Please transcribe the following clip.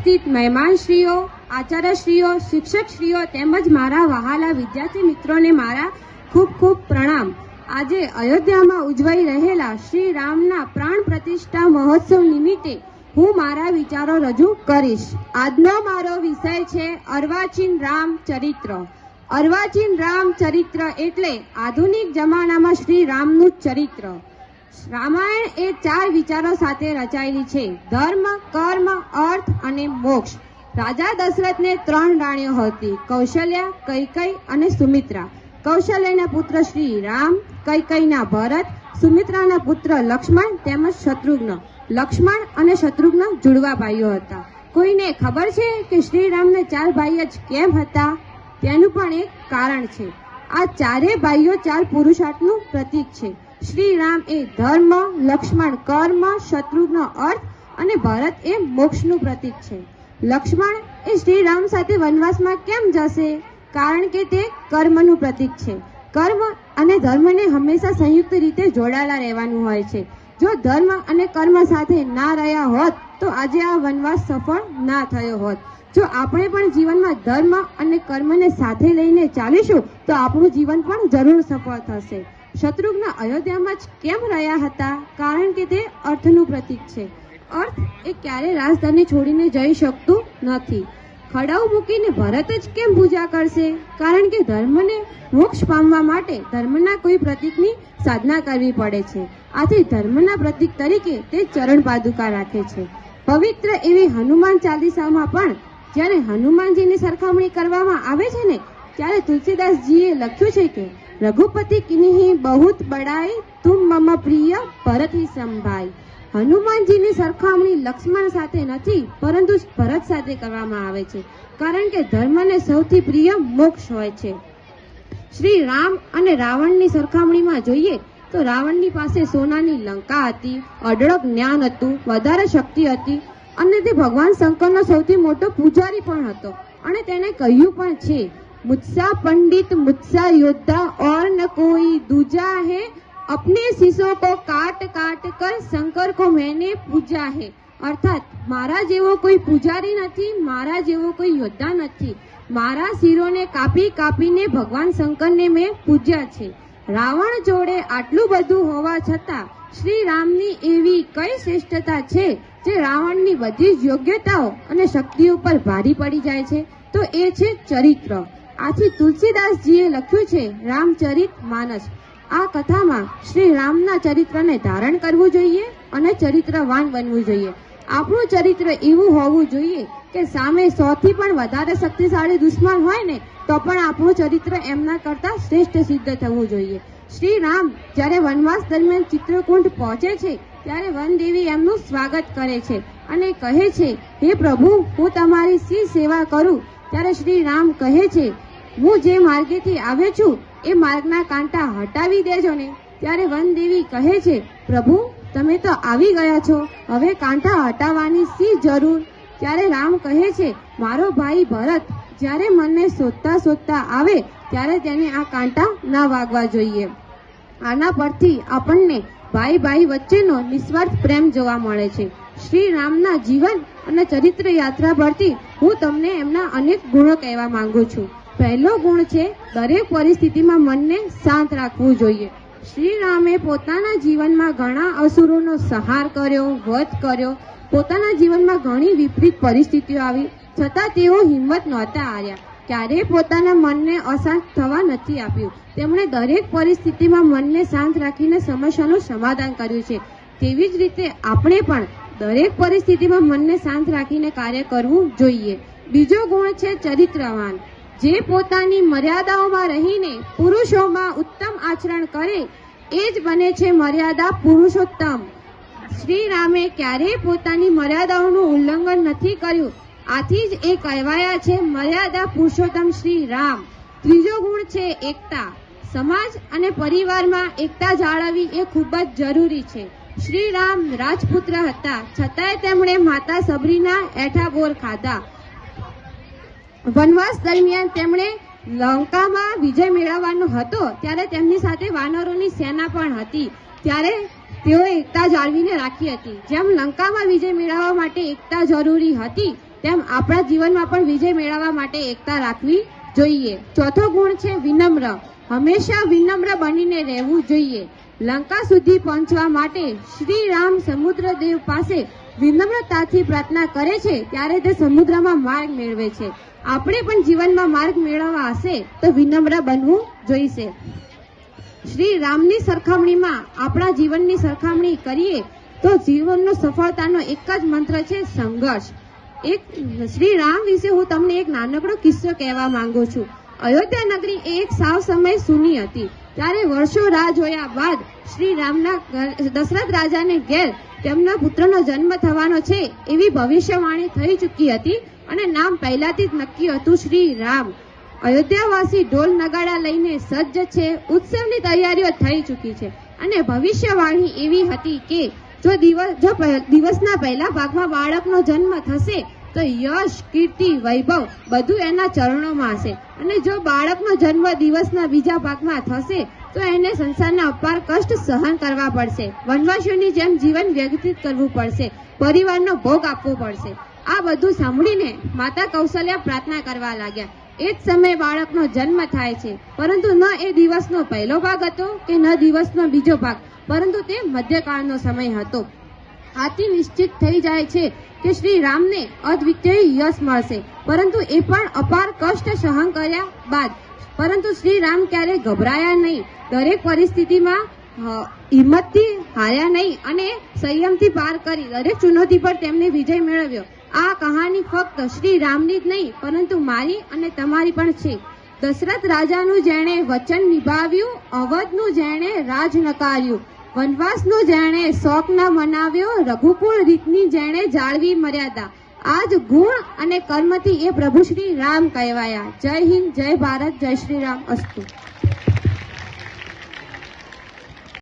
ઉપસ્થિત મહેમાનશ્રીઓ, આચાર્યશ્રીઓ, શિક્ષકશ્રીઓ તેમજ મારા વહાલા વિદ્યાર્થી મિત્રોને મારા ખૂબ ખૂબ પ્રણામ। આજે અયોધ્યામાં ઉજવાઈ રહેલા શ્રી રામના પ્રાણ પ્રતિષ્ઠા મહોત્સવ નિમિત્તે હું મારા વિચારો રજૂ કરીશ। આજનો મારો વિષય છે અર્વાચીન રામચરિત્ર। અર્વાચીન રામચરિત્ર એટલે આધુનિક જમાનામાં શ્રી રામનું ચરિત્ર। રામાયણ એ 4 વિચારો સાથે રચાયેલી છે: ધર્મ, કર્મ, અર્થ અને મોક્ષ। રાજા દશરથને 3 રાણીઓ હતી: કૌશલ્યા, કૈકેયી અને સુમિત્રા। કૌશલ્યના પુત્ર શ્રી રામ, કૈકેયીના ભરત, સુમિત્રાના પુત્ર લક્ષ્મણ તેમજ શત્રુઘ્ન। લક્ષ્મણ અને શત્રુઘ્ન જુડવા ભાઈઓ હતા। કોઈને ખબર છે કે શ્રી રામને 4 ભાઈ જ કેમ હતા? તેનું પણ એક કારણ છે। આ 4 ભાઈઓ 4 પુરુષાર્થનું પ્રતીક છે। શ્રી રામ એ ધર્મ, લક્ષ્મણ કર્મ, શત્રુઘ્ન અર્થ અને ભરત એ મોક્ષનું પ્રતીક છે। લક્ષ્મણ એ શ્રી રામ સાથે વનવાસમાં કેમ જશે? કારણ કે તે કર્મનું પ્રતીક છે। કર્મ અને ધર્મને હંમેશા સંયુક્ત રીતે જોડાયેલા રહેવાનું હોય છે। જો ધર્મ અને કર્મ સાથે ના રહ્યા હોત તો આજે આ વનવાસ સફળ ના થયો હોત। જો આપણે પણ જીવનમાં ધર્મ અને કર્મને સાથે લઈને ચાલીશું તો આપણું જીવન પણ જરૂર સફળ થશે। શત્રુઘ્ન અયોધ્યામાં જ કેમ રહ્યા હતા? કારણ કે તે અર્થનું પ્રતીક છે। અર્થ એ ક્યારે રાજધાની છોડીને જઈ શકતું નથી। ખડાઉ મૂકીને ભરત જ કેમ પૂજા કરશે? કારણ કે ધર્મને મોક્ષ પામવા માટે ધર્મના કોઈ પ્રતીકની સાધના કરવી પડે છે। આથી ધર્મના પ્રતીક તરીકે તે ચરણ પાદુકા રાખે છે। પવિત્ર એવી હનુમાન ચાલીસામાં પણ જ્યારે હનુમાનજીની સરખામણી કરવામાં આવે છે ને ત્યારે તુલસીદાસજીએ લખ્યું છે કે રઘુપતિ કિન્હી બહુત બડાઈ, તુમ મમ પ્રિય ભરત હી સંભાઈ। હનુમાનજીની સરખામણી લક્ષ્મણ સાથે નથી પરંતુ ભરત સાથે કરવામાં આવે છે કારણ કે ધર્મને સૌથી પ્રિય મોક્ષ હોય છે। શ્રી રામ અને રાવણની સરખામણીમાં જોઈએ તો રાવણની પાસે સોનાની લંકા હતી, અઢળક જ્ઞાન હતું, વધારે શક્તિ હતી અને તે ભગવાન શંકરનો સૌથી મોટો પૂજારી પણ હતો અને તેને કહ્યું પણ છે, मुझसा पंडित मुझसा योद्धा और न कोई दूजा है, अपने शीशों को काट काट कर शंकर को मैंने पूजा है। अर्थात मारा जेवो कोई पुजारी નથી, મારા જેવો કોઈ યોદ્ધા નથી, મારા શિરોને કાપી કાપીને ભગવાન શંકરને મેં પૂજ્યા છે। રાવણ જોડે આટલું બધું હોવા છતાં શ્રી રામની એવી કઈ શ્રેષ્ઠતા છે જે રાવણની બધી જ યોગ્યતાઓ અને શક્તિઓ પર ભારી પડી જાય છે? તો એ છે ચરિત્ર। આથી તુલસીદાસજીએ લખ્યું છે રામચરિત માનસ। આ કથામાં શ્રી રામના ચરિત્રને ધારણ કરવું જોઈએ અને ચરિત્રવાન બનવું જોઈએ। આપણું ચરિત્ર એવું હોવું જોઈએ કે સામે 100થી પણ વધારે શક્તિશાળી દુશ્મન હોય ને તો પણ આપણું ચરિત્ર એમના કરતા શ્રેષ્ઠ સિદ્ધ થવું જોઈએ। શ્રી રામ જ્યારે વનવાસ દરમિયાન ચિત્રકૂટ પહોંચે છે ત્યારે વનદેવી એમનું સ્વાગત કરે છે અને કહે છે, હે પ્રભુ, હું તમારી શી સેવા કરું? ત્યારે શ્રી રામ કહે છે, હું જે માર્ગેથી આવ્યો છું એ માર્ગના કાંટા હટાવી દેજો ને। ત્યારે વનદેવી કહે છે, પ્રભુ, તમે તો આવી ગયા છો, હવે કાંટા હટાવવાની શી જરૂર? ત્યારે રામ કહે છે, મારો ભાઈ ભરત જ્યારે મને શોધતા શોધતા આવે ત્યારે તેને આ કાંટા ના વાગવા જોઈએ। આના પરથી આપણને ભાઈ ભાઈ વચ્ચેનો નિસ્વાર્થ પ્રેમ જોવા મળે છે। શ્રી રામના જીવન અને ચરિત્ર યાત્રા પરથી હું તમને એમના અનેક ગુણો કહેવા માંગુ છું। પહેલો ગુણ છે દરેક પરિસ્થિતિમાં મનને શાંત રાખવું જોઈએ। શ્રી રામે પોતાના જીવનમાં ઘણા અસુરોનો સંહાર કર્યો, વધ કર્યો। પોતાના જીવનમાં ઘણી વિપરીત પરિસ્થિતિઓ આવી છતાં તેઓ હિંમત નહોતા હાર્યા, ક્યારેય પોતાના મનને અશાંત થવા નથી આપ્યું। તેમણે દરેક પરિસ્થિતિમાં મનને શાંત રાખીને સમસ્યાનું સમાધાન કર્યું છે। તેવી જ રીતે આપણે પણ દરેક પરિસ્થિતિમાં મનને શાંત રાખીને કાર્ય કરવું જોઈએ। બીજો ગુણ છે ચરિત્રવાન। જે પોતાની મર્યાદાઓમાં રહીને પુરુષોમાં ઉત્તમ આચરણ કરે એ જ બને છે મર્યાદા પુરુષોત્તમ। શ્રી રામે ક્યારેય પોતાની મર્યાદાઓનું ઉલ્લંઘન નથી કર્યું, આથી જ એ કહેવાયા છે મર્યાદા પુરુષોત્તમ શ્રી રામ। ત્રીજો ગુણ છે એકતા। સમાજ અને પરિવારમાં એકતા જાળવવી એ ખૂબ જ જરૂરી છે। શ્રી રામ રાજપુત્ર હતા છતાંય તેમણે માતા સબરીના એઠા બોર ખાધા। વનવાસ દરમિયાન તેમણે લંકામાં વિજય મેળવવાનો હતો ત્યારે તેમની સાથે વાનરોની સેના પણ હતી, ત્યારે તેઓ એકતા જાળવીને રાખી હતી। જેમ લંકામાં વિજય મેળવવા માટે એકતા જરૂરી હતી તેમ આપણા જીવનમાં પણ વિજય મેળવવા માટે એકતા રાખવી જોઈએ. ચોથો ગુણ છે વિનમ્ર. હંમેશા વિનમ્ર બનીને રહેવું જોઈએ. લંકા સુધી પહોંચવા માટે શ્રી રામ સમુદ્રદેવ પાસે વિનમ્રતાથી પ્રાર્થના કરે છે ત્યારે તે સમુદ્રમાં માર્ગ મેળવે છે. આપણે પણ જીવનમાં માર્ગ મેળવવા હશે તો વિનમ્ર બનવું જોઈશે. શ્રી રામની સરખામણીમાં આપણા જીવનની સરખામણી કરીએ તો જીવનનો સફળતાનો એક જ મંત્ર છે સંઘર્ષ. શ્રી રામ વિશે હું તમને એક નાનકડો કિસ્સો કહેવા માંગુ છું. અયોધ્યા નગરી એક સાવ સમય સૂની હતી. ત્યારે વર્ષો રાહ જોયા બાદ શ્રી રામના દશરથ રાજાને ઘેર તેમના પુત્રનો જન્મ થવાનો છે એવી ભવિષ્યવાણી થઈ ચૂકી હતી અને નામ પહેલાથી જ નક્કી હતું શ્રી રામ. અયોધ્યાવાસી ઢોલ નગાડા લઈને સજ્જ છે. ઉત્સવની તૈયારીઓ થઈ ચૂકી છે અને ભવિષ્યવાણી એવી હતી કે જો દિવસના પહેલા ભાગમાં બાળકનો જન્મ થશે તો યશ, કીર્તિ, વૈભવ બધું એના ચરણોમાં હશે અને જો બાળકનો જન્મ દિવસના બીજા ભાગમાં થશે તો એને સંસારના અપાર કષ્ટ સહન કરવા પડશે. વનવાસીઓની જેમ જીવન વ્યતીત કરવું પડશે. પરિવારનો ભોગ આપવો પડશે. આ બધું સાંભળીને માતા કૌશલ્યા પ્રાર્થના કરવા લાગ્યા. એ જ સમયે બાળકનો જન્મ થાય છે, પરંતુ ન એ દિવસનો પહેલો ભાગ હતો કે ન દિવસનો બીજો ભાગ, પરંતુ તે મધ્યકાળનો સમય હતો. આથી નિશ્ચિત થઈ જાય છે કે શ્રી રામને અદ્વિતીય યશ મળશે, પરંતુ એ પણ અપાર કષ્ટ સહન કર્યા બાદ. પરંતુ શ્રી રામ ક્યારેય ગભરાયા નહીં. દરેક પરિસ્થિતિમાં હિંમતથી હાર્યા નહીં અને સંયમથી પાર કરી દરેક ચુનૌતી પર તેમને વિજય મેળવ્યો. આ કહાની ફક્ત શ્રી રામની જ નહીં પરંતુ મારી અને તમારી પણ છે. દશરથ રાજાનું જેણે વચન નિભાવ્યું, અવધનું જેણે રાજ નકાર્યું, વનવાસનું જેણે શોક ન મનાવ્યો, રઘુકુળ રીતની જેણે જાળવી મર્યાદા. આજ ગુણ અને કર્મથી એ પ્રભુ શ્રી રામ કહેવાયા. જય હિન્દ, જય ભારત, જય શ્રી રામ અસ્તુ.